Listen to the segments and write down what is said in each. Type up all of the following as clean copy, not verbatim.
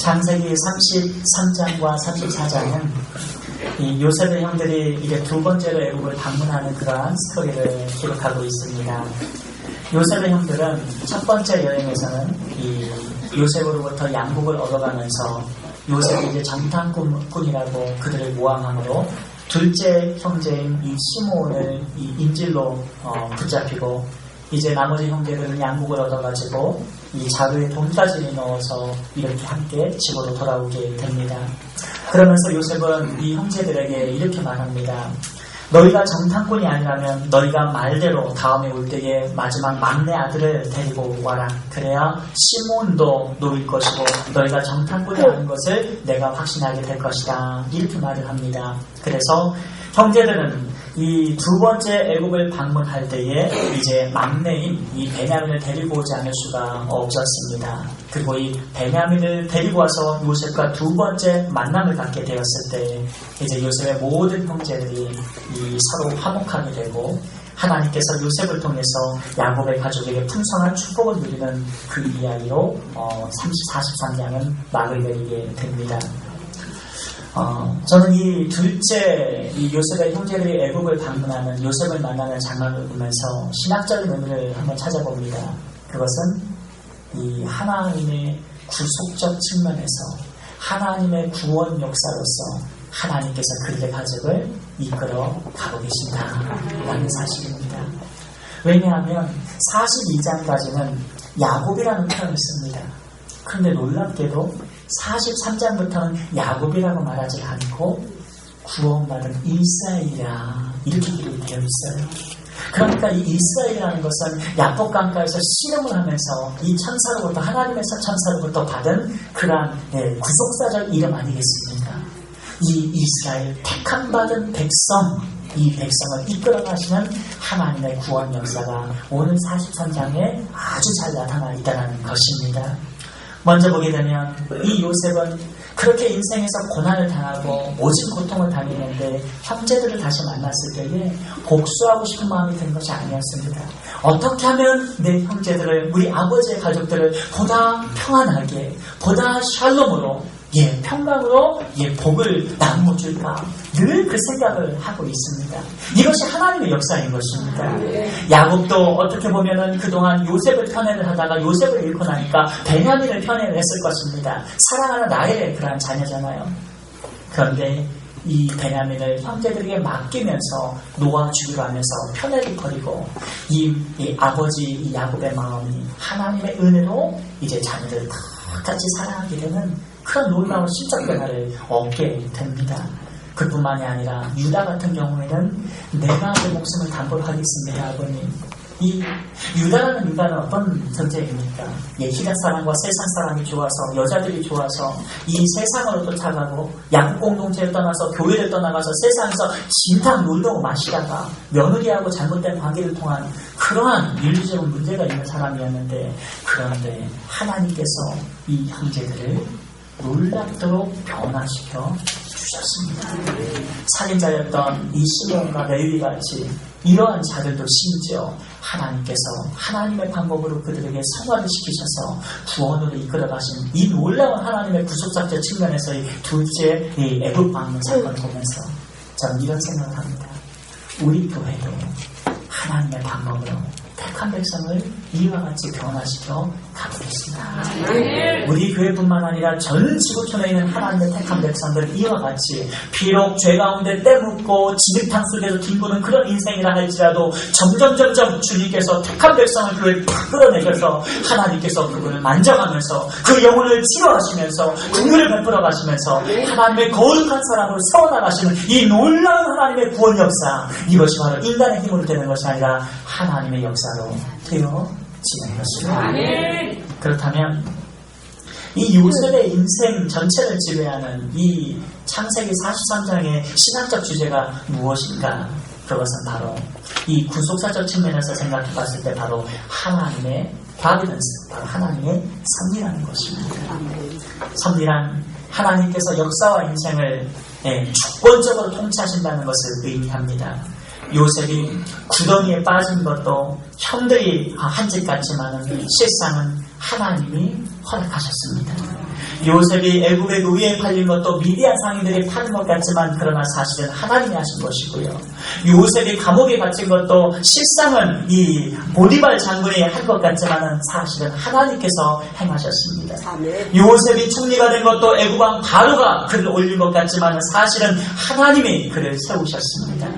창세기 33장과 34장은 이 요셉의 형들이 이제 두 번째로 애굽을 방문하는 그러한 스토리를 기록하고 있습니다. 요셉의 형들은 첫 번째 여행에서는 이 요셉으로부터 양복을 얻어가면서 요셉이 이제 정탐꾼이라고 그들을 모함함으로 둘째 형제인 이 시므온을 이 인질로 붙잡히고 이제 나머지 형제들은 양복을 얻어가지고 이 자루에 돈까지 넣어서 이렇게 함께 집으로 돌아오게 됩니다. 그러면서 요셉은 이 형제들에게 이렇게 말합니다. 너희가 정탐꾼이 아니라면 너희가 말대로 다음에 올 때에 마지막 막내 아들을 데리고 와라. 그래야 시므온도 놓일 것이고 너희가 정탐꾼이 아닌 것을 내가 확신하게 될 것이다. 이렇게 말을 합니다. 그래서 형제들은 이 두 번째 애굽을 방문할 때에 이제 막내인 이 베냐민을 데리고 오지 않을 수가 없었습니다. 그리고 이 베냐민을 데리고 와서 요셉과 두 번째 만남을 갖게 되었을 때 이제 요셉의 모든 형제들이 이 서로 화목하게 되고 하나님께서 요셉을 통해서 야곱의 가족에게 풍성한 축복을 누리는 그 이야기로 43장은 막을 내리게 됩니다. 저는 이 둘째 이 요셉의 형제들이 애굽을 방문하는 요셉을 만나는 장면을 보면서 신학적인 의미를 한번 찾아봅니다. 그것은 이 하나님의 구속적 측면에서 하나님의 구원 역사로서 하나님께서 그들의 가족을 이끌어 가고 계신다라는 사실입니다. 왜냐하면 42장까지는 야곱이라는 표현을 씁니다. 그런데 놀랍게도 43장부터는 야곱이라고 말하지 않고 구원받은 이스라엘이라 이렇게 기록이 되어 있어요. 그러니까 이 이스라엘이라는 것은 야복 강가에서 씨름을 하면서 이 천사로부터 하나님에서 천사로부터 받은 그러한 구속사적 이름 아니겠습니까? 이 이스라엘 택함받은 백성, 이 백성을 이끌어가시는 하나님의 구원 역사가 오늘 43장에 아주 잘 나타나 있다는 것입니다. 먼저 보게 되면 이 요셉은 그렇게 인생에서 고난을 당하고 모진 고통을 당했는데 형제들을 다시 만났을 때에 복수하고 싶은 마음이 든 것이 아니었습니다. 어떻게 하면 내 형제들을, 우리 아버지의 가족들을 보다 평안하게, 보다 샬롬으로, 평강으로 복을 나누어줄까, 늘 그 생각을 하고 있습니다. 이것이 하나님의 역사인 것입니다. 야곱도 어떻게 보면은 그동안 요셉을 편애를 하다가 요셉을 잃고 나니까 베냐민을 편애를 했을 것입니다. 사랑하는 나의 그러한 자녀잖아요. 그런데 이 베냐민을 형제들에게 맡기면서 놓아주기로 하면서 편애를 버리고 이 아버지 이 야곱의 마음이 하나님의 은혜로 이제 자녀들을 다 같이 사랑하게 되는 그런 놀라운 신적 변화를 얻게 됩니다. 그뿐만이 아니라 유다 같은 경우에는 내가 내 목숨을 담보로 하겠습니다. 아버님. 이 유다라는 유다는 어떤 존재입니까? 히라 사람과 세상 사람이 좋아서, 여자들이 좋아서 이 세상으로 쫓아가고 양국 공동체를 떠나서 교회를 떠나가서 세상에서 진탕 놀고 마시다가 며느리하고 잘못된 관계를 통한 그러한 윤리적인 문제가 있는 사람이었는데, 그런데 하나님께서 이 형제들을 놀랍도록 변화시켜 주셨습니다. 살인자였던 이 시몬과 레위같이 이러한 자들도 심지어 하나님께서 하나님의 방법으로 그들에게 성화를 시키셔서 구원으로 이끌어가신 이 놀라운 하나님의 구속작전 측면에서의 둘째 이 애굽 방문 사건을 보면서 저는 이런 생각을 합니다. 우리 교회도 하나님의 방법으로 택한 백성을 이와 같이 변화시켜 가고 계십니다. 우리 교회뿐만 아니라 전 지구촌에 있는 하나님의 택한 백성들 이와 같이 비록 죄 가운데 때묻고 진흙탕 속에서 뒹구는 그런 인생이라 할지라도 점점 주님께서 택한 백성을 교회에 탁 끌어내셔서 하나님께서 그분을 만져가면서 그 영혼을 치료하시면서 긍휼을 베풀어 가시면서 하나님의 거룩한 사람으로 세워나가시는 이 놀라운 하나님의 구원 역사, 이것이 바로 인간의 힘으로 되는 것이 아니라 하나님의 역사로 되어지는 것입니다. 그렇다면 이 요셉의 인생 전체를 지배하는 이 창세기 43장의 신학적 주제가 무엇인가? 그것은 바로 이 구속사적 측면에서 생각해 봤을 때 바로 하나님의 프로비던스, 바로 하나님의 섭리라는 것입니다. 섭리란 하나님께서 역사와 인생을 주권적으로 통치하신다는 것을 의미합니다. 요셉이 구덩이에 빠진 것도 형들이 한 짓 같지만 실상은 하나님이 허락하셨습니다. 요셉이 애굽의 노예에 팔린 것도 미디안 상인들이 파는 것 같지만 그러나 사실은 하나님이 하신 것이고요. 요셉이 감옥에 갇힌 것도 실상은 이 보디발 장군이 한 것 같지만 사실은 하나님께서 행하셨습니다. 요셉이 총리가 된 것도 애굽 왕 바로가 그를 올린 것 같지만 사실은 하나님이 그를 세우셨습니다.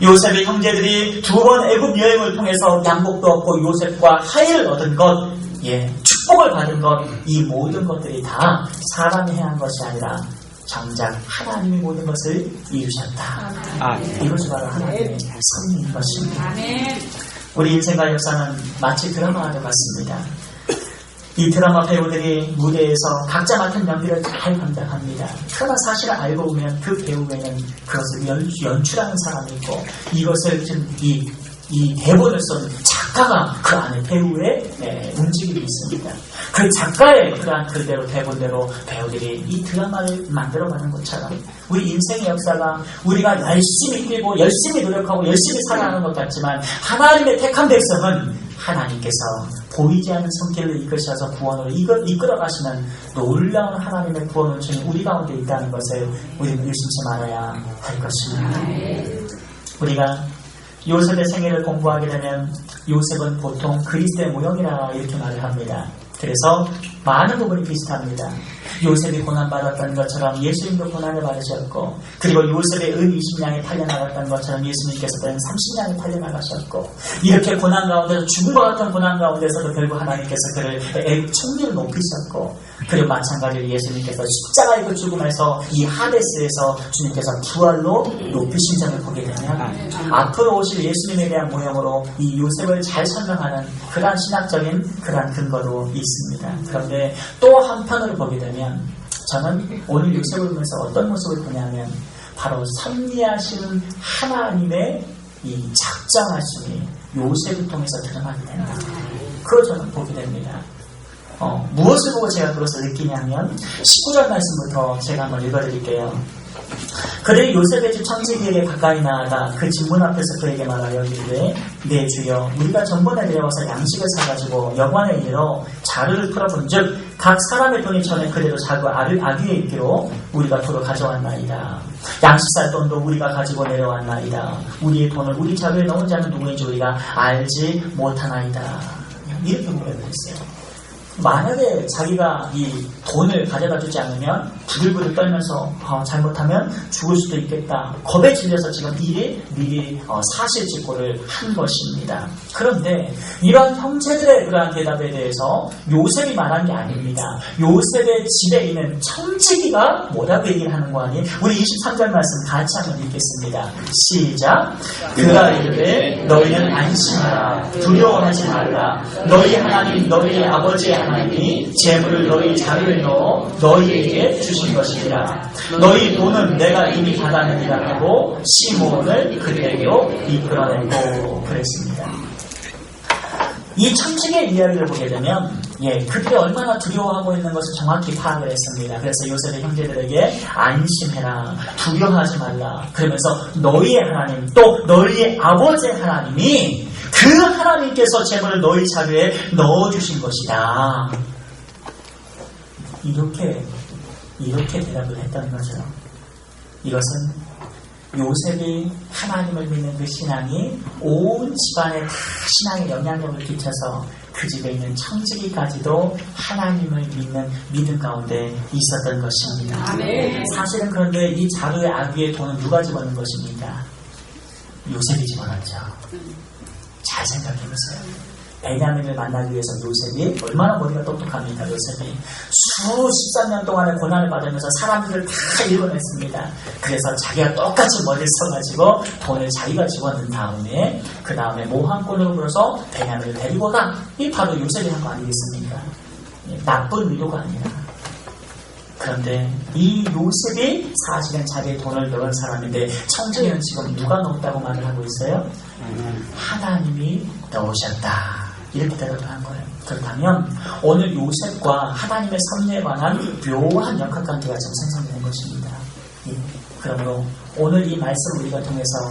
요셉의 형제들이 2번 애굽 여행을 통해서 양복도 얻고 요셉과 화해를 얻은 것, 축복을 받은 것, 이 모든 것들이 다 사람이 행한 것이 아니라 정작 하나님이 모든 것을 이루셨다. 이것이 바로 하나님의 섭리인 것입니다. 우리 인생과 역사는 마치 드라마와 같습니다. 이 드라마 배우들이 무대에서 각자 맡은 연기를 잘 감당합니다. 그러나 사실을 알고 보면 그 배우에는 그것을 연출하는 사람이 있고 이것을 이 대본을 쓴 작가가 그 안에 배우의 움직임이 있습니다. 그 작가의 그러한 그대로 대본대로 배우들이 이 드라마를 만들어가는 것처럼 우리 인생의 역사가 우리가 열심히 뛰고 열심히 노력하고 열심히 살아가는 것 같지만 하나님의 택한 백성은 하나님께서 보이지 않는 손길로 이끄셔서 구원으로 이끌어가시는 놀라운 하나님의 구원 은총이 우리 가운데 있다는 것을 우리는 의심치 말아야 할 것입니다. 우리가 요셉의 생애를 공부하게 되면 요셉은 보통 그리스도의 모형이라 이렇게 말을 합니다. 그래서 많은 부분이 비슷합니다. 요셉이 고난받았던 것처럼 예수님도 고난을 받으셨고, 그리고 요셉의 은 20냥이 팔려나갔던 것처럼 예수님께서도 은 30냥이 팔려나가셨고, 이렇게 고난 가운데서 죽음과 같은 고난 가운데서도 결국 하나님께서 그를 총리를 높이셨고, 그리고 마찬가지로 예수님께서 십자가의 그 죽음에서 이 하데스에서 주님께서 부활로 높이신 점을 보게 되면 앞으로 오실 예수님에 대한 모형으로 이 요셉을 잘 설명하는 그러한 신학적인 그러한 근거도 있습니다. 그런데 또 한편으로 보게 되면 저는 오늘 요셉을 보면서 어떤 모습을 보냐면 바로 섭리하시는 하나님의 이 작정하심이 요셉을 통해서 드러나게 된다. 그걸 저는 보게 됩니다. 무엇을 보고 제가 그것을 느끼냐면 19절 말씀부터 제가 한번 읽어드릴게요. 그들이 요셉의 집 청지기에게 가까이 나아가 그 집 문 앞에서 그에게 말하여 이르되 네 주여 우리가 전번에 내려와서 양식을 사가지고 여관에 이르러 자루를 풀어본즉 각 사람의 돈이 전에 그대로 자루 아귀에 있기로 우리가 도로 가져왔나이다. 양식 살 돈도 우리가 가지고 내려왔나이다. 우리의 돈을 우리 자루에 넣은 자는 누구인지 우리가 알지 못하나이다. 이렇게 고백했어요. 만약에 자기가 이 돈을 가져다 주지 않으면 부들부들 떨면서 잘못하면 죽을 수도 있겠다. 겁에 질려서 지금 미리 사실직고를 한 것입니다. 그런데 이런 형제들의 그러한 대답에 대해서 요셉이 말한 게 아닙니다. 요셉의 집에 있는 청지기가 뭐라고 얘기를 하는 거 아니에요? 우리 23절 말씀 같이 한번 읽겠습니다. 시작. 그가 이르되 너희는 안심하라. 두려워하지 말라. 너희 하나님 너희 아버지의 하나님이 재물을 너희 자루에 넣어 너희에게 주신 것이니라. 너희 돈은 내가 이미 받았느니라 하고 시몬을 그들에게로 이끌어내고 그랬습니다. 이 청지기의 이야기를 보게 되면 그들이 얼마나 두려워하고 있는 것을 정확히 파악을 했습니다. 그래서 요셉의 형제들에게 안심해라, 두려워하지 말라. 그러면서 너희의 하나님 또 너희의 아버지의 하나님이 그 하나님께서 재물을 너희 자루에 넣어주신 것이다. 이렇게 대답을 했다는 거죠. 이것은 요셉이 하나님을 믿는 그 신앙이 온 집안에 다 신앙의 영향력을 끼쳐서 그 집에 있는 청지기까지도 하나님을 믿는 믿음 가운데 있었던 것입니다. 아멘. 사실은 그런데 이 자루의 아귀의 돈은 누가 집어넣은 것입니까? 요셉이 집어넣었죠. 잘 생각해보세요. 베냐민을 만나기 위해서 요셉이 얼마나 머리가 똑똑합니까? 요셉이 수십삼 년 동안의 고난을 받으면서 사람들을 다 읽어냈습니다. 그래서 자기가 똑같이 머리를 써가지고 돈을 자기가 집어넣은 다음에 그 다음에 모함꾼으로 불어서 베냐민을 데리고 가. 이 바로 요셉이 한 거 아니겠습니까? 나쁜 의도가 아니라. 그런데 이 요셉이 사실은 자기의 돈을 넣은 사람인데 청지기는 지금 누가 넣었다고 말을 하고 있어요? 하나님이 넣으셨다. 이렇게 대답을 한 거예요. 그렇다면 오늘 요셉과 하나님의 섭리에 관한 묘한 역학관계가 지금 생성되는 것입니다. 그러므로 오늘 이 말씀을 우리가 통해서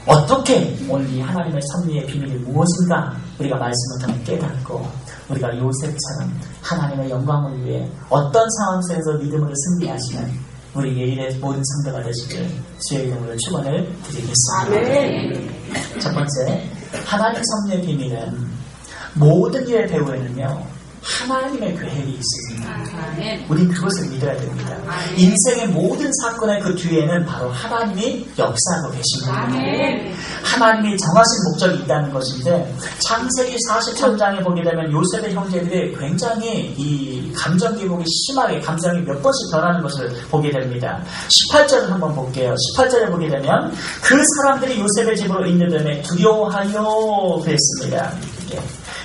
어떻게 오늘 이 하나님의 섭리의 비밀이 무엇인가 우리가 말씀을 통해 깨닫고 우리가 요셉처럼 하나님의 영광을 위해 어떤 상황 속에서 믿음으로 승리하시는 우리 예일의 모든 성도가 되시길 주의 이름으로 축원을 드리겠습니다. 첫 번째, 하나님 섭리의 비밀은 모든 일의 배후에는요 하나님의 계획이 있습니다. 우린 그것을 믿어야 됩니다. 인생의 모든 사건의 그 뒤에는 바로 하나님이 역사하고 계십니다. 하나님이 정하신 목적이 있다는 것인데 창세기 43장에 보게 되면 요셉의 형제들이 굉장히 이 감정 기복이 심하게 감정이 몇 번씩 변하는 것을 보게 됩니다. 18절을 한번 볼게요. 18절에 보게 되면 그 사람들이 요셉의 집으로 인도되매 두려워하여 그랬습니다.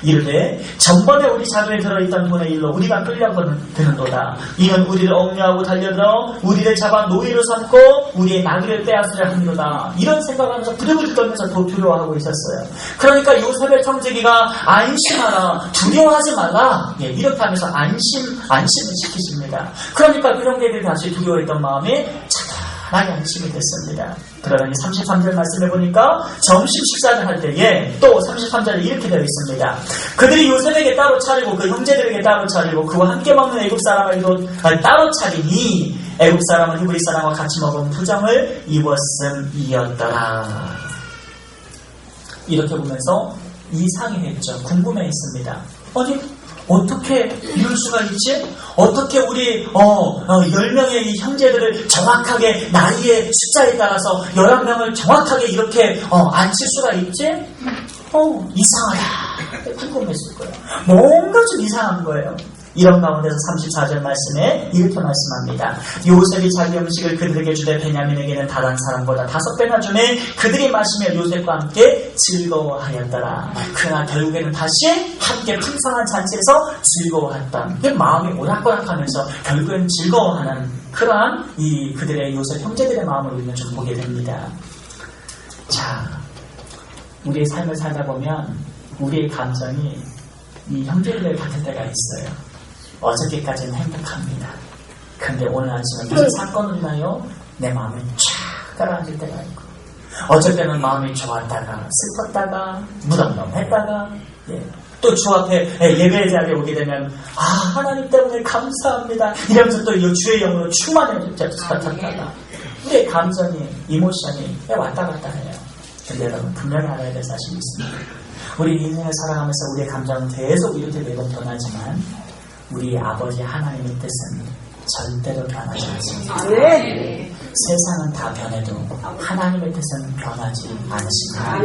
이르되 전번에 우리 자루에 들어있던 돈의 일로 우리가 끌려드는도다. 이는 우리를 억류하고 달려들어 우리를 잡아 노예로 삼고 우리의 나귀를 빼앗으려 합니다. 이런 생각하면서 부들부들 떨면서 더 두려워하고 있었어요. 그러니까 요셉의 청지기가 안심하라, 두려워하지 말라, 이렇게 하면서 안심을 시키십니다. 그러니까 그 형제들이 다시 두려워했던 마음이 많이 안심이 됐습니다. 그러더니 33절 말씀해 보니까 점심 식사를 할 때에 또 33절에 이렇게 되어 있습니다. 그들이 요셉에게 따로 차리고 그 형제들에게 따로 차리고 그와 함께 먹는 애굽 사람에게도 따로 차리니 애굽 사람은 히브리 사람과 같이 먹은 부정을 입었음이었더라. 이렇게 보면서 이상해했죠. 궁금해했습니다. 아니 어떻게 이럴 수가 있지? 어떻게 우리 10명의 이 형제들을 정확하게 나이의 숫자에 따라서 11명을 정확하게 이렇게 앉힐 수가 있지? 이상하다. 궁금했을 거예요. 뭔가 좀 이상한 거예요. 이런 가운데서 34절 말씀에 이렇게 말씀합니다. 요셉이 자기 음식을 그들에게 주되 베냐민에게는 다른 사람보다 5배나 주매 그들이 마시며 요셉과 함께 즐거워하였더라. 그러나 결국에는 다시 함께 풍성한 잔치에서 즐거워했던 마음이 오락가락하면서 결국엔 즐거워하는 그러한 이 그들의 요셉 형제들의 마음을 우리는 좀 보게 됩니다. 자, 우리의 삶을 살다 보면 우리의 감정이 이 형제들을 같을 때가 있어요. 어저께까지는 행복합니다. 그런데 오늘 아침에 무슨 사건을 인하여 내 마음이 쫙 가라앉을 때가 있고 어쩔 때는 마음이 좋았다가 슬펐다가 무덤덤했다가 또 주 앞에 예배의 자리에 오게 되면 하나님 때문에 감사합니다 이러면서 또 주의 영으로 충만해졌다가 우리의 감정이 이모션이 왔다 갔다 해요. 근데 여러분 분명히 알아야 될 사실이 있습니다. 우리 인생을 살아가면서 우리의 감정은 계속 이렇게 매번 변하지만 우리 아버지 하나님의 뜻은 절대로 변하지 않습니다. 세상은 다 변해도 하나님의 뜻은 변하지 않으십니다.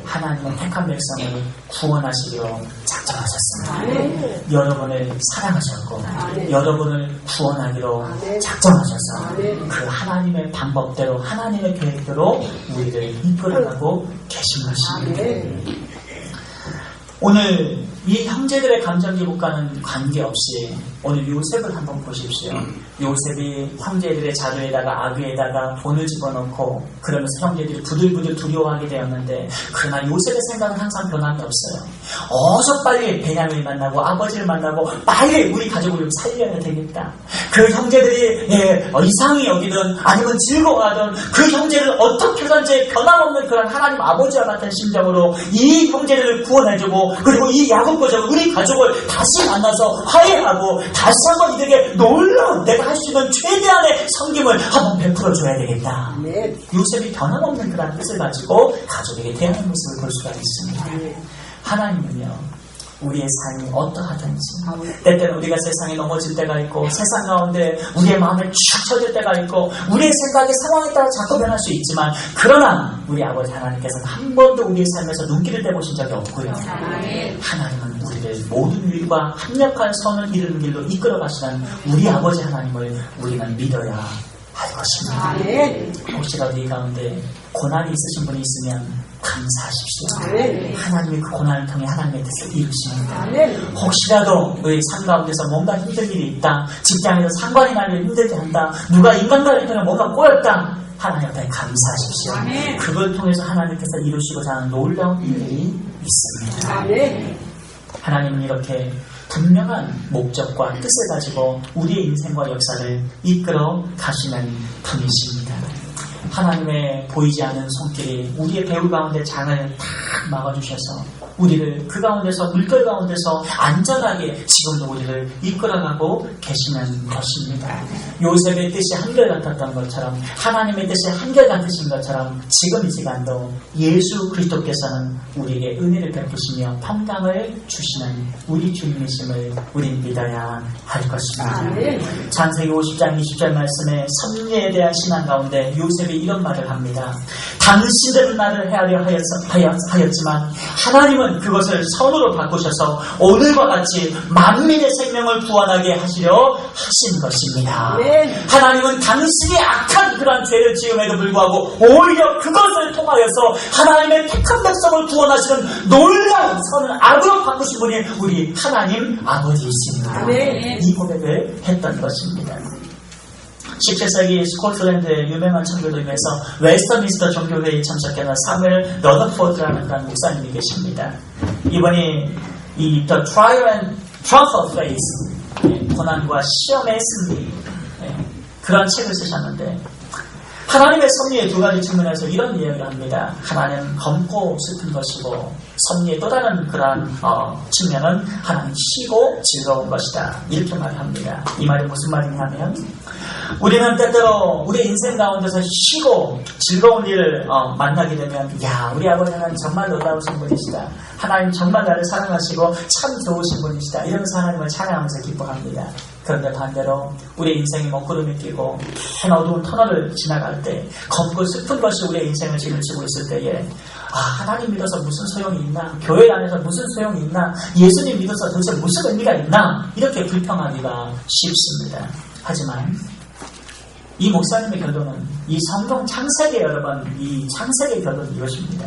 하나님은 택한 백성을 구원하시기로 작정하셨습니다. 여러분을 사랑하셨고 여러분을 구원하기로 작정하셔서 그 하나님의 방법대로 하나님의 계획대로 우리를 이끌어가고 계신 것입니다. 오늘 이 형제들의 감정 기복과는 관계없이 오늘 요셉을 한번 보십시오. 요셉이 형제들의 자루에다가 아귀에다가 돈을 집어넣고 그러면서 형제들이 부들부들 두려워하게 되었는데 그러나 요셉의 생각은 항상 변함이 없어요. 어서 빨리 베냐민을 만나고 아버지를 만나고 빨리 우리 가족을 좀 살려야 되겠다. 그 형제들이 이상히 여기든 아니면 즐거워하든 그 형제를 어떻게든지 변함없는 그런 하나님 아버지와 같은 심정으로 이 형제들을 구원해주고 그리고 이 야곱과 우리 가족을 다시 만나서 화해하고 다시 한번 이들에게 놀라운 내가 할 수 있는 최대한의 섬김을 한번 베풀어줘야 되겠다. 요셉이 변함없는 그런 뜻을 가지고 가족에게 대하는 모습을 볼 수가 있습니다. 하나님은요 우리의 삶이 어떠하든지 때때는 우리가 세상에 넘어질 때가 있고 세상 가운데 우리의 마음에 축 처질 때가 있고 우리의 생각이 상황에 따라 자꾸 변할 수 있지만 그러나 우리 아버지 하나님께서는 한 번도 우리의 삶에서 눈길을 떼보신 적이 없고요. 하나님은 우리를 모든 일과 합력한 선을 이루는 길로 이끌어 가시는 우리 아버지 하나님을 우리는 믿어야 할 것입니다. 혹시라도 이 가운데 고난이 있으신 분이 있으면 감사하십시오. 하나님이 그 고난을 통해 하나님의 뜻을 이루십니다. 혹시라도 너희 삶 가운데서 뭔가 힘든 일이 있다. 직장에서 상관이 나를 힘들게 한다. 누가 인간관계를 통해 뭔가 꼬였다. 하나님 앞에 감사하십시오. 그걸 통해서 하나님께서 이루시고자 하는 놀라운 일들이 있습니다. 하나님은 이렇게 분명한 목적과 뜻을 가지고 우리의 인생과 역사를 이끌어 가시는 분이십니다. 하나님의 보이지 않는 손길이 우리의 배후 가운데 장을 탁 막아주셔서 우리를 그 가운데서 물결 가운데서 안전하게 지금도 우리를 이끌어가고 계시는 것입니다. 요셉의 뜻이 한결같았던 것처럼 하나님의 뜻이 한결같으신 것처럼 지금 이 시간도 예수 그리스도께서는 우리에게 은혜를 베푸시며 평강을 주시는 우리 주님이심을 우린 믿어야 할 것입니다. 창세기 50장 20절 말씀에 섭리에 대한 신앙 가운데 요셉이 이런 말을 합니다. 당신들은 나를 헤아려 하였지만 하나님은 그것을 선으로 바꾸셔서 오늘과 같이 만민의 생명을 구원하게 하시려 하신 것입니다. 하나님은 당신이 악한 그러한 죄를 지음에도 불구하고 오히려 그것을 통하여서 하나님의 택한 백성을 구원하시는 놀라운 선을 악으로 바꾸신 분이 우리 하나님 아버지이십니다. 이 고백을 했던 것입니다. 17세기 스코틀랜드의 유명한 청교도임에서 웨스터민스터 종교회의에 참석하는 사무엘 러더포드라는 그런 목사님이 계십니다. 이분이 이 The Trial and Triumph of Faith, 고난과 시험의 승리, 그런 책을 쓰셨는데 하나님의 섭리의 두 가지 측면에서 이런 이야기를 합니다. 하나는 검고 슬픈 것이고 섭리의 또 다른 그러한 측면은 하나는 희고 즐거운 것이다. 이렇게 말을 합니다. 이 말이 무슨 말이냐면 우리는 때때로 우리 인생 가운데서 쉬고 즐거운 일을 만나게 되면 야 우리 아버지는 정말 놀라우신 분이시다. 하나님 정말 나를 사랑하시고 참 좋으신 분이시다. 이러면서 하나님을 찬양하면서 기뻐합니다. 그런데 반대로 우리 인생이 먹구름이 끼고 큰 어두운 터널을 지나갈 때 검고 슬픈 것이 우리의 인생을 지르치고 있을 때에 하나님 믿어서 무슨 소용이 있나? 교회 안에서 무슨 소용이 있나? 예수님 믿어서 도대체 무슨 의미가 있나? 이렇게 불평하기가 쉽습니다. 하지만 이 목사님의 결론은 이 성경 창세기 여러분 이 창세기의 결론은 이것입니다.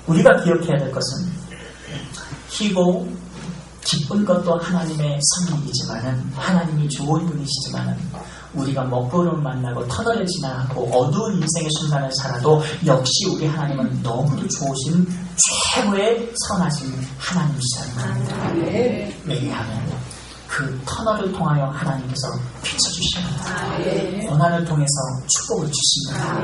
우리가 기억해야 될 것은 희고 기쁜 것도 하나님의 섭리이지만은 하나님이 좋은 분이시지만은 우리가 먹구름을 만나고 터널을 지나고 어두운 인생의 순간을 살아도 역시 우리 하나님은 너무도 좋으신 최고의 선하신 하나님이시라는 겁니다. 왜냐하면 그 터널을 통하여 하나님께서 비춰주십니다. 고난을 통해서 축복을 주십니다.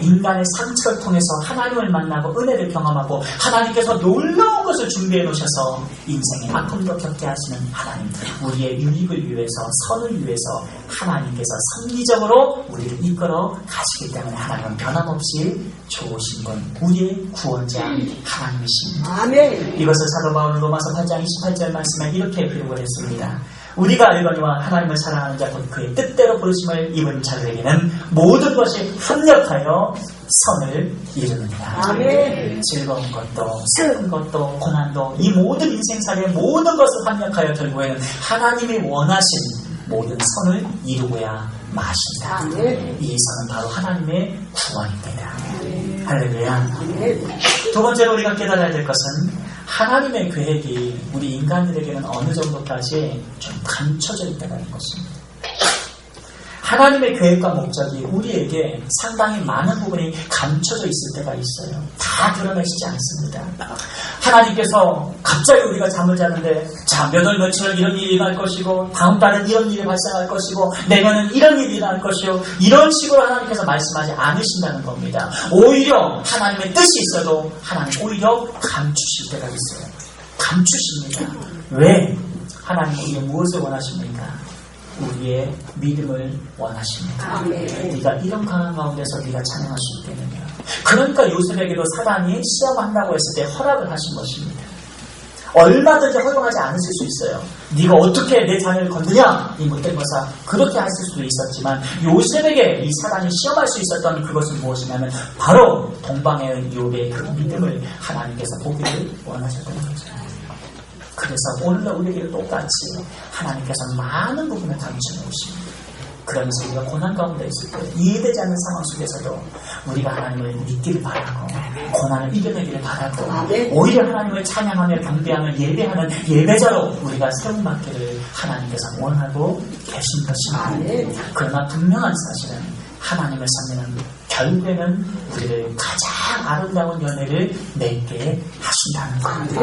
인간의 상처를 통해서 하나님을 만나고 은혜를 경험하고 하나님께서 놀라운 것을 준비해 놓으셔서 인생의 아픔도 겪게 하시는 하나님, 우리의 유익을 위해서 선을 위해서 하나님께서 선기적으로 우리를 이끌어 가시기 때문에 하나님은 변함없이 좋으신 분, 우리의 구원자 하나님이십니다. 아멘. 이것을 사도 바울은 로마서 8장 28절 말씀에 이렇게 기록을 했습니다. 우리가 알거니와 하나님을 사랑하는 자 곧 그의 뜻대로 부르심을 입은 자들에게는 모든 것이 합력하여 선을 이루느니라. 아멘. 즐거운 것도 슬픈 것도 고난도 이 모든 인생살이의 모든 것을 합력하여 결국에는 하나님이 원하신 모든 선을 이루고야 마십니다. 아멘. 이 선은 바로 하나님의 구원입니다. 아멘. 할렐루야. 아멘. 두 번째로 우리가 깨달아야 될 것은 하나님의 계획이 우리 인간들에게는 어느 정도까지 좀 감춰져 있다는 것입니다. 하나님의 계획과 목적이 우리에게 상당히 많은 부분이 감춰져 있을 때가 있어요. 다 드러내시지 않습니다. 하나님께서 갑자기 우리가 잠을 자는데 자, 몇 월 며칠 이런 일이 일어날 것이고 다음 달은 이런 일이 발생할 것이고 내년은 이런 일이 일어날 것이고 이런 식으로 하나님께서 말씀하지 않으신다는 겁니다. 오히려 하나님의 뜻이 있어도 하나님 오히려 감추실 때가 있어요. 감추십니다. 왜? 하나님 우리의 무엇을 원하십니까? 우리의 믿음을 원하십니다. 네가 이런 강한 가운데서 네가 찬양할 수 있겠느냐. 그러니까 요셉에게도 사단이 시험한다고 했을 때 허락을 하신 것입니다. 얼마든지 허용하지 않으실 수 있어요. 네가 어떻게 내 자녀를 건드냐? 이 못된 것아. 그렇게 하실 수도 있었지만 요셉에게 이 사단이 시험할 수 있었던 그것은 무엇이냐면 바로 동방의 욥의 그 믿음을 하나님께서 보기를 원하셨던 거죠. 그래서 오늘날 우리에게 똑같이 하나님께서 많은 부분을 감춰놓으십니다. 그러면서 우리가 고난 가운데 있을 때 이해되지 않는 상황 속에서도 우리가 하나님을 믿기를 바라고 고난을 이겨내기를 바라고 오히려 하나님을 찬양하며 경배하며 예배하는 예배자로 우리가 세움받기를 하나님께서 원하고 계신 것입니다. 그러나 분명한 사실은 하나님을 섬기는 결국에는 우리를 가장 아름다운 연애를 맺게 하신다는 겁니다.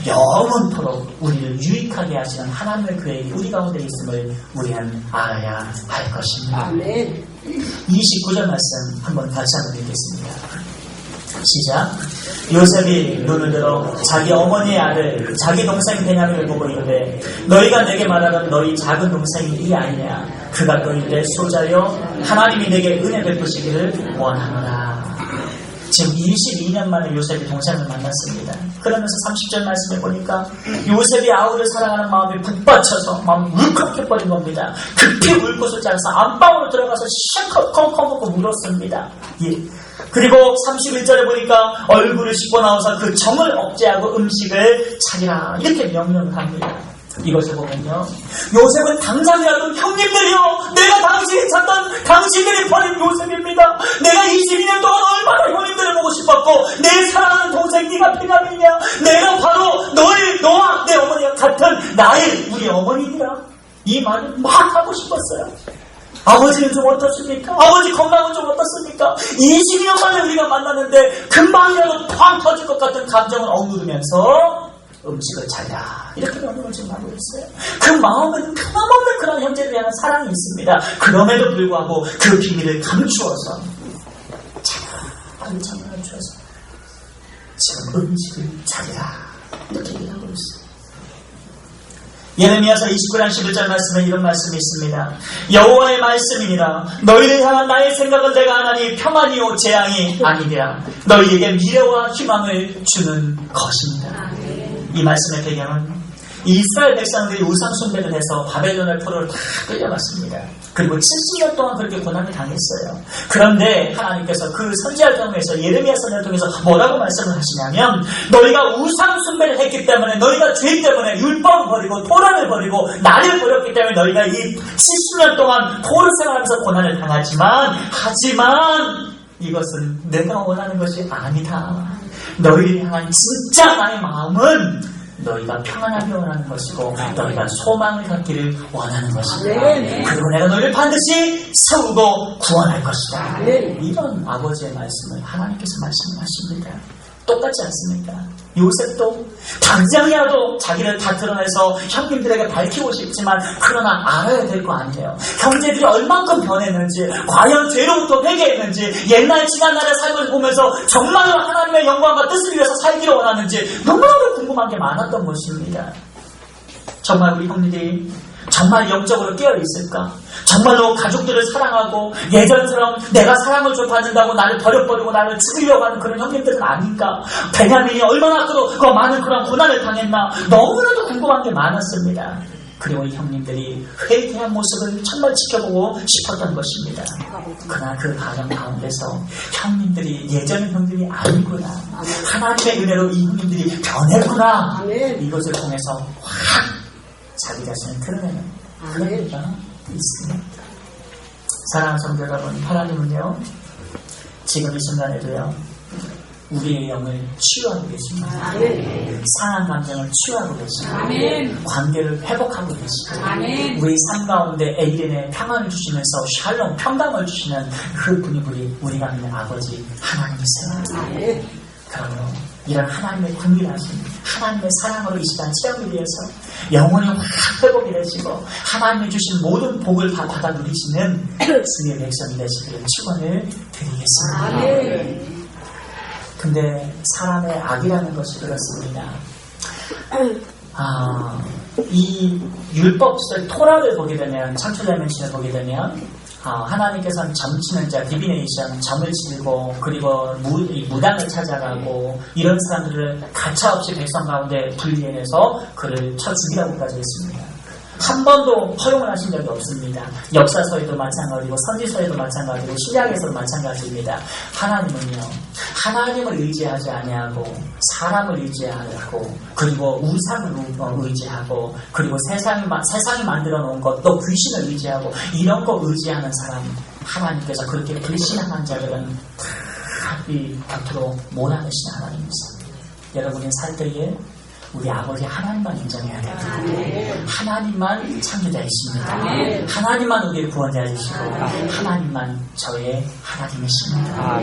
영원토록 우리를 유익하게 하시는 하나님의 계획이 우리 가운데 있음을 우리는 알아야 할 것입니다. 29절 말씀 한번 같이 한번 읽겠습니다. 시작. 요셉이 눈을 들어 자기 어머니의 아들 자기 동생 베냐민을 보고 이르되 너희가 내게 말하던 너희 작은 동생이 이 아니냐. 그가 또 이르되 소자여 하나님이 내게 은혜 베푸시기를 원하노라. 지금 22년 만에 요셉이 동생을 만났습니다. 그러면서 30절 말씀에 보니까 요셉이 아우를 사랑하는 마음이 북받쳐서 마음이 울컥해버린 겁니다. 급히 울 곳을 찾아서 안방으로 들어가서 시작하고 컹컹 먹고 울었습니다. 예. 그리고 31절에 보니까 얼굴을 씻고 나와서 그 정을 억제하고 음식을 차리라 이렇게 명령을 합니다. 이것을 보면요, 요셉은 당장이라도 형님들이요, 내가 당신이 찾던 당신들이 버린 요셉입니다. 내가 22년 동안 얼마나 형님들을 보고 싶었고 내 사랑하는 동생 네가 베냐민이냐, 내가 바로 너와 내 어머니가 같은 나의 우리 어머니니라. 이 말을 막 하고 싶었어요. 아버지는 좀 어떻습니까? 아버지 건강은 좀 어떻습니까? 22년 만에 우리가 만났는데 금방이라도 팡 터질 것 같은 감정을 억누르면서 음식을 차리라 이렇게 명령을 지금 하고 있어요. 그 마음은 변함없는 그런 형제를 향한 사랑이 있습니다. 그럼에도 불구하고 그 비밀을 감추어서 차라리 감추어서 지금 음식을 차리라 이렇게 얘기하고 있어요. 예레미야서 29장 11절 말씀에 이런 말씀이 있습니다. 여호와의 말씀이니라. 너희를 향한 나의 생각은 내가 하나니 평안이요 재앙이 아니니라. 너희에게 미래와 희망을 주는 것입니다. 이 말씀의 배경은 이스라엘 백성들이 우상 숭배를 해서 바벨론의 포로를 다 끌려갔습니다. 그리고 70년 동안 그렇게 고난을 당했어요. 그런데 하나님께서 그 선지자를 통해서 예레미야 선지자를 통해서 뭐라고 말씀을 하시냐면 너희가 우상 숭배를 했기 때문에 너희가 죄 때문에 율법을 버리고 토라를 버리고 나를 버렸기 때문에 너희가 이 70년 동안 포로 생활하면서 고난을 당하지만 이것은 내가 원하는 것이 아니다. 너희를 향한 진짜 나의 마음은 너희가 평안하게 원하는 것이고 너희가 소망을 갖기를 원하는 것이다. 그리고 내가 너희를 반드시 세우고 구원할 것이다. 이런 아버지의 말씀을 하나님께서 말씀하십니다. 똑같지 않습니까? 요셉도 당장이라도 자기를 다 드러내서 형님들에게 밝히고 싶지만 그러나 알아야 될 거 아니에요. 형제들이 얼만큼 변했는지, 과연 죄로부터 회개했는지, 옛날 지난 날의 삶을 보면서 정말로 하나님의 영광과 뜻을 위해서 살기를 원하는지 너무나도 궁금한 게 많았던 것입니다. 정말 우리 형님들이 정말 영적으로 깨어있을까? 정말로 가족들을 사랑하고 예전처럼 내가 사랑을 좀 받는다고 나를 버려버리고 나를 죽이려고 하는 그런 형님들은 아닌가? 베냐민이 얼마나 그 많은 그런 고난을 당했나? 너무나도 궁금한 게 많았습니다. 그리고 이 형님들이 회개한 모습을 정말 지켜보고 싶었던 것입니다. 그러나 그 과정 가운데서 형님들이 예전의 형들이 아니구나, 하나님의 은혜로 이 형님들이 변했구나, 이것을 통해서 확 자기 자신을 드러내는 그런 일가 있습니다. 사랑하는 성도 여러분, 하나님은요 지금 이 순간에도요 우리의 영을 치유하고 계십니다. 상한 감정을 치유하고 계십니다. 관계를 회복하고 계시고 우리 삶 가운데 에이덴의 평안을 주시면서 샬롬 평강을 주시는 그 분이 우리가 믿는 아버지 하나님이세요. 그러므로 이런 하나님의 긍휼하심, 하나님의 사랑으로 이 시간 체험을 위해서 영혼이 확 회복이 되시고 하나님이 주신 모든 복을 다 받아 누리시는 주의 백성이 되시기를 축원을 드리겠습니다. 근데 사람의 악이라는 것이 그렇습니다. 이 율법서의 토라를 보게 되면, 창조자면신을 보게 되면 하나님께서는 점치는 자, 디비네이션, 점을 치고 그리고 무당을 찾아가고 이런 사람들을 가차없이 백성 가운데 분리해내서 그를 쳐 죽이라고까지 했습니다. 한 번도 허용을 하신 적이 없습니다. 역사서에도 마찬가지고 선지서에도 마찬가지고 신약에서도 마찬가지입니다. 하나님은요, 하나님을 의지하지 아니하고 사람을 의지하고 그리고 우상을 의지하고 그리고 세상이 만들어 놓은 것, 또 귀신을 의지하고 이런 거 의지하는 사람, 하나님께서 그렇게 불신앙한 자들은 다 이 곁으로 몰아내시는 하나님이십니다. 여러분이 살 때에 우리 아버지 하나님만 인정해야 됩니다. 하나님만 창조자이십니다. 하나님만 우리의 구원자이시고 하나님만 저의 하나님이십니다.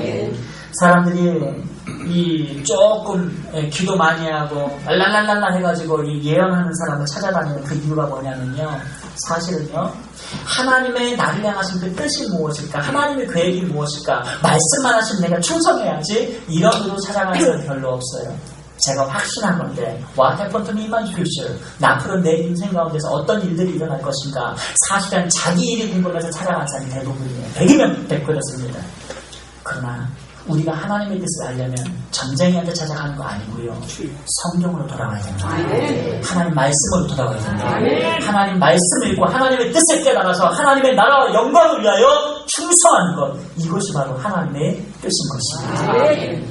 사람들이 이 조금 기도 많이 하고 랄랄랄라 해가지고 이 예언하는 사람을 찾아다니는 그 이유가 뭐냐면요, 사실은요, 하나님의 나를 향하신 그 뜻이 무엇일까, 하나님의 계획이 무엇일까, 말씀만 하시면 내가 충성해야지, 이런 의도로 찾아가는 사람이 별로 없어요. 제가 확신한 건데, What happened to me in my future? 앞으로 내 인생 가운데서 어떤 일들이 일어날 것인가, 사실은 자기 일이 궁금해서 찾아간 사람이 대부분이에요. 100이면 100 그렇습니다. 그러나 우리가 하나님의 뜻을 알려면 전쟁이한테 찾아가는 거 아니고요, 성경으로 돌아가야 됩니다. 하나님 말씀으로 돌아가야 됩니다. 하나님 말씀을 읽고 하나님의 뜻을 깨달아서 하나님의 나라와 영광을 위하여 충성하는 것, 이것이 바로 하나님의 뜻인 것입니다.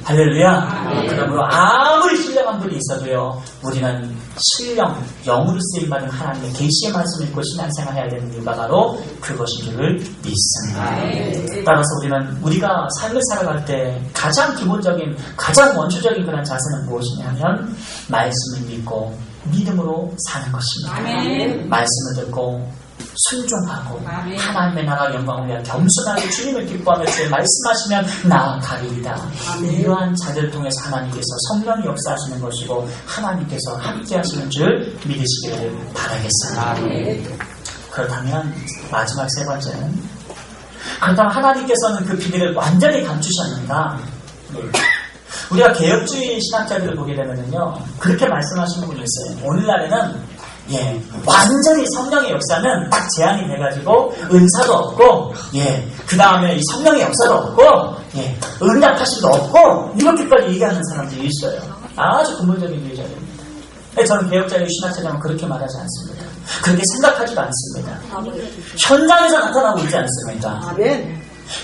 할렐루야. 그러므로 아무리 신령한 분이 있어도요, 우리는 신령, 영으로 쓰임받은 하나님의 계시의 말씀을 읽고 신앙생활 해야 되는 이유가 바로 그것인 줄을 믿습니다. 따라서 우리는 우리가 삶을 살아갈 때 가장 기본적인, 가장 원초적인 그런 자세는 무엇이냐면 말씀을 믿고 믿음으로 사는 것입니다. 말씀을 듣고 순종하고 하나님의 나라 영광을 위하여 겸손하게 주님을 기뻐하며 주의 말씀하시면 나아가리이다. 이러한 자들을 통해서 하나님께서 성령이 역사하시는 것이고 하나님께서 함께 하시는 줄 믿으시기를 바라겠습니다. 그렇다면 마지막 세 번째는, 그렇다면 하나님께서는 그 비밀을 완전히 감추셨는가? 우리가 개혁주의 신학자들을 보게 되면요, 그렇게 말씀하시는 분이 있어요. 오늘날에는 완전히 성령의 역사는 딱 제한이 돼가지고 은사도 없고, 그 다음에 이 성령의 역사도 없고, 응답하심도 없고, 이렇게까지 얘기하는 사람들이 있어요. 아주 근본적인 얘기자입니다. 저는 개혁자의 신학자들은 그렇게 말하지 않습니다. 그렇게 생각하지도 않습니다. 현장에서 나타나고 있지 않습니까?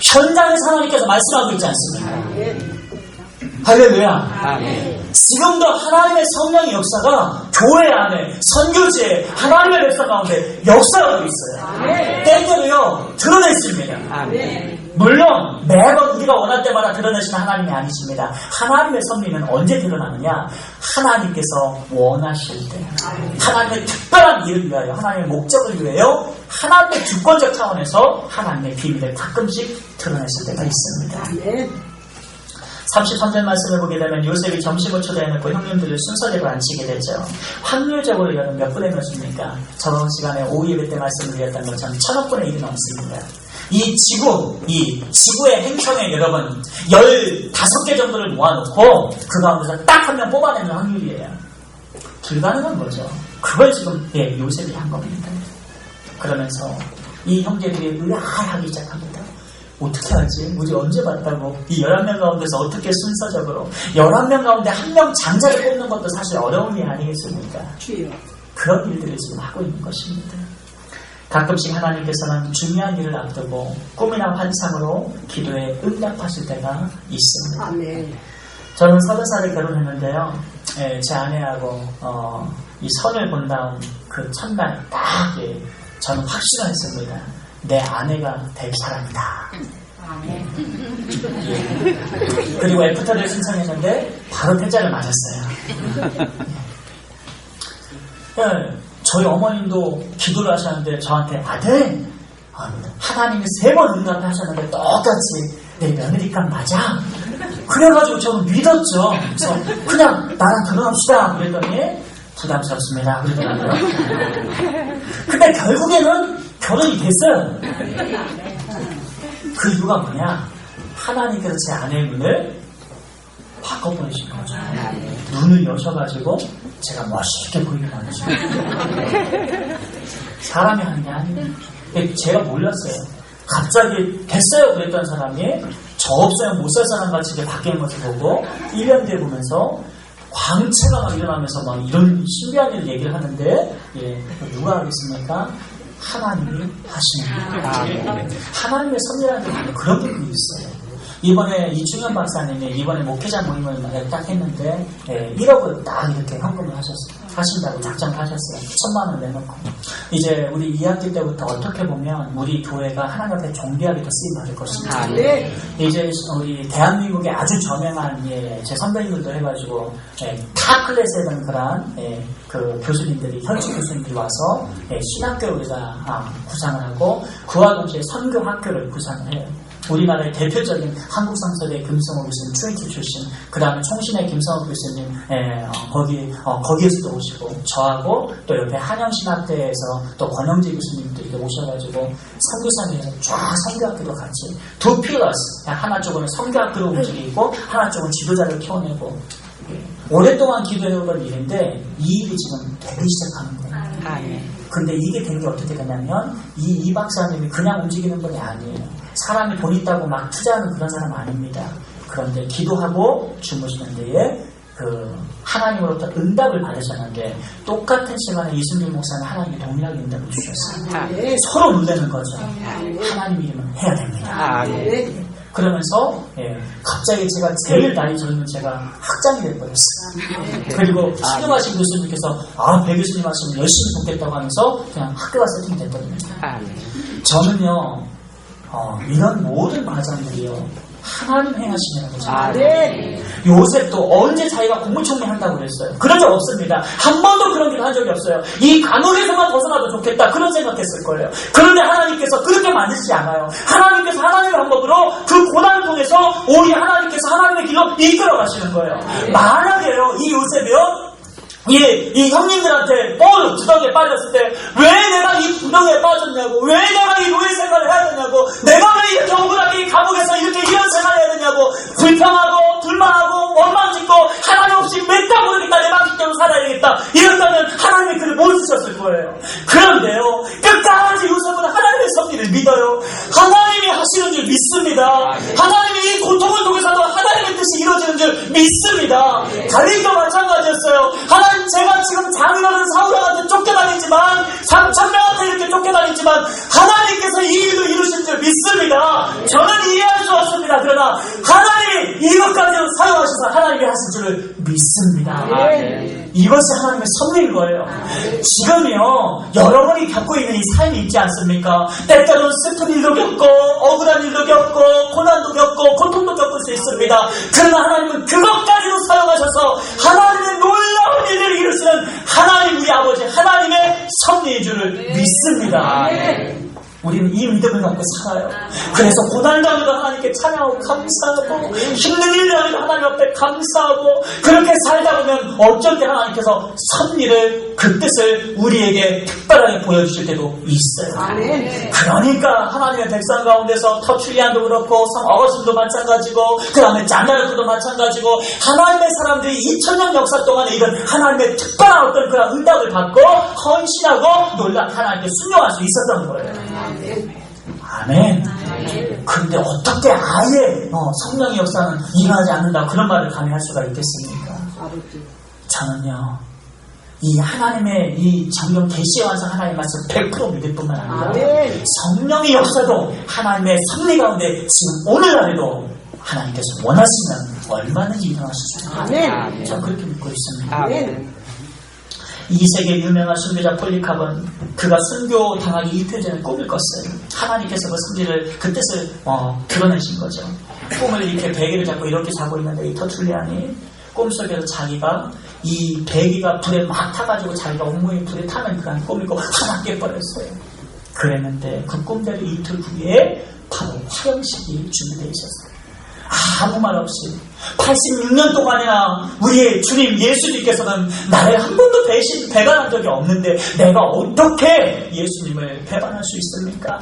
현장에서 하나님께서 말씀하고 있지 않습니까? 할렐루야. 지금도 하나님의 성령의 역사가 교회 안에, 선교지에, 하나님의 역사 가운데 역사하고 있어요. 때때로요 드러내 있습니다. 물론 매번 우리가 원할 때마다 드러내시는 하나님이 아니십니다. 하나님의 섭리는 언제 드러나느냐? 하나님께서 원하실 때, 하나님의 특별한 일을 위하여, 하나님의 목적을 위하여, 하나님의 주권적 차원에서 하나님의 비밀을 가끔씩 드러내실 때가 있습니다. 33절 말씀을 보게 되면 요셉이 점심을 초대해놓고 형님들을 순서대로 앉히게 되죠. 확률적으로 여러분 몇 분의 몇입니까? 저번 시간에 오후 예배 때 말씀을 드렸던 것처럼 1000억분의 1이 넘습니다. 이 지구의 행성에 여러분 15개 정도를 모아놓고 그 가운데서 딱 한 명 뽑아내는 확률이에요. 불가능한 거죠. 그걸 지금 요셉이 한 겁니다. 그러면서 이 형제들이 의아하기 시작합니다. 어떻게 하지? 우리 언제 봤다고? 이 11명 가운데서 어떻게 순서적으로 11명 가운데 한 명 장자를 뽑는 것도 사실 어려운 일 아니겠습니까? 그런 일들을 지금 하고 있는 것입니다. 가끔씩 하나님께서는 중요한 일을 앞두고 꿈이나 환상으로 기도에 응답하실 때가 있습니다. 저는 30살에 결혼했는데요, 제 아내하고 이 선을 본 다음 그 첫날 딱 저는 확신을 했습니다. 내 아내가 될 사람이다. 그리고 애프터를 신청했는데 바로 퇴짜를 맞았어요. 저희 어머님도 기도를 하셨는데 저한테 아들, 하나님이 3번 응답하셨는데 똑같이 내 며느리감 맞아? 그래가지고 저는 믿었죠. 그래서 그냥 나랑 결혼합시다 그랬더니 부담스럽습니다 그러더라고요. 근데 결국에는 결혼이 됐어요. 그 이유가 뭐냐? 하나님께서 제 아내의 눈을 바꿔버리신 거죠. 눈을 여셔가지고 제가 멋있게 보이게 만드신 사람이 하는 게 아니에요. 제가 몰랐어요. 갑자기 됐어요 그랬던 사람이 저 없으면 못 살 사람 같이 이렇게 바뀌는 것을 보고 1년 뒤에 보면서 광채가 막 일어나면서 막 이런 신비한 일을 얘기를 하는데 누가 하겠습니까? 하나님이 하시는 하나님의 섭리라는 게 그런 부분이 있어요. 이번에 이충현 박사님이 이번에 목회자 모임을 딱 했는데 1억을 딱 이렇게 헌금을 하셨어요. 하신다고 작정을 하셨어요. 1,000만 원 내놓고. 이제 우리 2학기 때부터 어떻게 보면 우리 교회가 하나님 앞에 존귀하게 더 쓰임받을 것입니다. 네. 이제 우리 대한민국의 아주 저명한 제 선배님들도 해가지고 타 클래스에 든 그런 그 교수님들이 현지 교수님들이 와서 신학교를 구상을 하고 그와 동시에 선교 학교를 구상을 해요. 우리나라의 대표적인 한국상서대 김성호 교수님 트리티 출신, 그 다음에 총신의 김성호 교수님 거기에서도 오시고 저하고 또 옆에 한영신학대에서 또 권영재 교수님들이 오셔가지고 선교사님에서 쫙 선교학교도 같이 두 필러스, 하나 쪽은 선교학교로 움직이고 하나 쪽은 지도자를 키워내고 오랫동안 기도해오던 일인데 이 일이 지금 되기 시작하는 거예요. 근데 이게 된 게 어떻게 되냐면 이 박사님이 그냥 움직이는 분이 아니에요. 사람이 돈 있다고 막 투자하는 그런 사람 아닙니다. 그런데 기도하고 주무시는 데에 하나님으로부터 응답을 받으셨는데 똑같은 시간에 이순길 목사는 하나님이 동일하게 응답을 주셨어요. 서로 놀라는 거죠. 하나님 이름은 해야 됩니다. 그러면서 갑자기 제가 제일 나이 젊은 제가 학장이 돼버렸어요. 그리고 신용하신 교수님께서 배 교수님 하시면 열심히 돕겠다고 하면서 그냥 학교가 세팅됐거든요. 저는요 이런 모든 과정들이요 하나님 행하시냐고 생각해요. 요셉도 언제 자기가 국무총리 한다고 그랬어요? 그런 적 없습니다. 한 번도 그런 일 한 적이 없어요. 이 감옥에서만 벗어나도 좋겠다 그런 생각했을 거예요. 그런데 하나님께서 그렇게 만드시지 않아요. 하나님께서 하나님의 방법으로 그 고난을 통해서 오히려 하나님께서 하나님의 길로 이끌어 가시는 거예요. 만약에요 이 요셉이요 이 형님들한테 볼 구덩이에 빠졌을 때 왜 내가 이 구덩이에 빠졌냐고, 왜 내가 이 노예 생활을 해야 되냐고, 내가 왜 이렇게 억울하게 이 감옥에서 이렇게 이런 생활을 해야 되냐고 불평하고 불만하고 원망짓고 하나님 없이 맺다 모르겠다 내 방식대로 살아야 되겠다 이랬다면 하나님이 그를 못 주셨을 거예요. 그런데요 끝까지 요셉은 하나님의 섭리를 믿어요. 하나님이 하시는 줄 믿습니다. 하나님이 이 고통을 통해서도 하나님의 뜻이 이루어지는 줄 믿습니다. 다윗도 마찬가지였어요. 하나님 제가 지금 장인어른 사울왕한테 쫓겨다니지만 3,000명한테 이렇게 쫓겨다니지만 하나님께서 이 일을 이루신 줄 믿습니다. 저는 이해할 수 없습니다. 그러나 하나님이 이것까지도 사용하셔서 하나님이 하신 줄을 믿습니다. 이것이 하나님의 섭리인 거예요. 지금요 여러분이 겪고 있는 이 삶이 있지 않습니까? 때때로는 슬픈 일도 겪고 억울한 일도 겪고 고난도 겪고 고통도 겪을 수 있습니다. 그러나 하나님은 그것까지도 사용하셔서 하나님의 놀라운 일을 이루시는 하나님 우리 아버지 하나님의 섭리인 줄을 믿습니다. 우리는 이 믿음을 갖고 살아요. 그래서 고난당해도 하나님께 찬양하고 감사하고 힘든 일이라도 하나님 앞에 감사하고 그렇게 살다 보면 어쩔 때 하나님께서 섭리를 그 뜻을 우리에게 특별하게 보여주실 때도 있어요. 그러니까 하나님의 백성 가운데서 터출리안도 그렇고 성 어거스틴도 마찬가지고 그 다음에 잔나르크도 마찬가지고 하나님의 사람들이 2000년 역사 동안에 이런 하나님의 특별한 어떤 그런 응답을 받고 헌신하고 놀랍게 하나님께 순종할 수 있었던 거예요. 아멘. 그런데 어떻게 아예 성령의 역사는 일어나지 않는다 그런 말을 감히 할 수가 있겠습니까? 저는요 이 하나님의 이 정령 계시의 완성 하나님의 말씀 100% 믿을 뿐만 아니라 성령의 역사도 하나님의 섭리 가운데 지금 오늘날에도 하나님께서 원하시면 얼마든지 일어나실 수 있습니다. 저는 그렇게 믿고 있습니다. 이 세계 유명한 순교자 폴리캅은 그가 순교 당하기 이틀 전에 꿈을 꿨어요. 하나님께서 그 섭리를 그 뜻을 드러내신 거죠. 꿈을 이렇게 베개를 잡고 이렇게 자고 있는데 이 터툴리안이 꿈속에서 자기가 이 베개가 불에 막 타가지고 자기가 온몸이 불에 타는 그런 꿈을 꾸고 하나 깨버렸어요. 그랬는데 그 꿈대로 이틀 후에 바로 화형식이 준비되어 있었어요. 아무 말 없이 86년 동안이나 우리의 주님 예수님께서는 나를 한 번도 배반한 적이 없는데 내가 어떻게 예수님을 배반할 수 있습니까?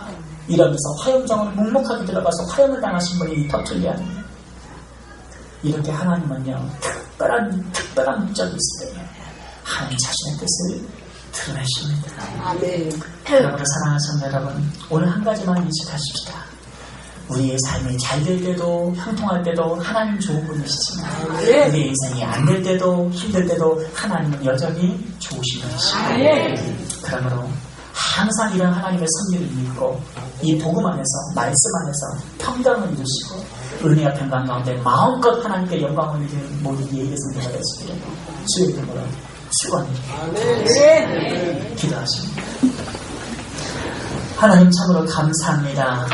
이러면서 화형장을 묵묵하게 들어가서 화형을 당하신 분이 터툴리안이에요. 이렇게 하나님은요 특별한 목적이 있을 때 하나님 자신의 뜻을 드러내십니다. 여러분을 사랑하는 성도 여러분, 오늘 한 가지만 인식하십시다. 우리의 삶이 잘 될 때도 형통할 때도 하나님 좋은 분이시지만 우리의 인생이 안 될 때도 힘들 때도 하나님은 여전히 좋으신 분이십니다. 그러므로 항상 이런 하나님의 섭리를 믿고 이 복음 안에서 말씀 안에서 평강을 이루시고 은혜와 평강 가운데 마음껏 하나님께 영광을 드리는 모든 예의의 성도가 되시기를 주의 이름으로 축원입니다. 기도하십니다. 하나님 참으로 감사합니다.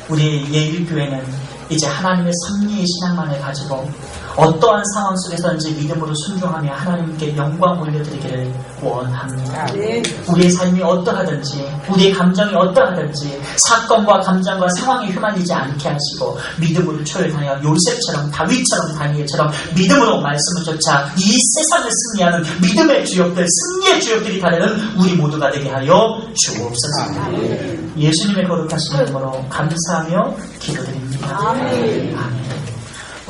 우리 예일교회는 이제 하나님의 섭리의 신앙만을 가지고 어떠한 상황 속에서든지 믿음으로 순종하며 하나님께 영광 올려드리기를 원합니다. 우리의 삶이 어떠하든지 우리의 감정이 어떠하든지 사건과 감정과 상황이 휘말리지 않게 하시고 믿음으로 초월하여 요셉처럼 다윗처럼 다니엘처럼 믿음으로 말씀을 쫓아 이 세상을 승리하는 믿음의 주역들, 승리의 주역들이 다루는 우리 모두가 되게 하여 주옵소서. 예수님의 거룩하신 이름으로 감사하며 기도드립니다. 아멘.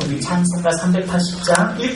우리 찬송가 380장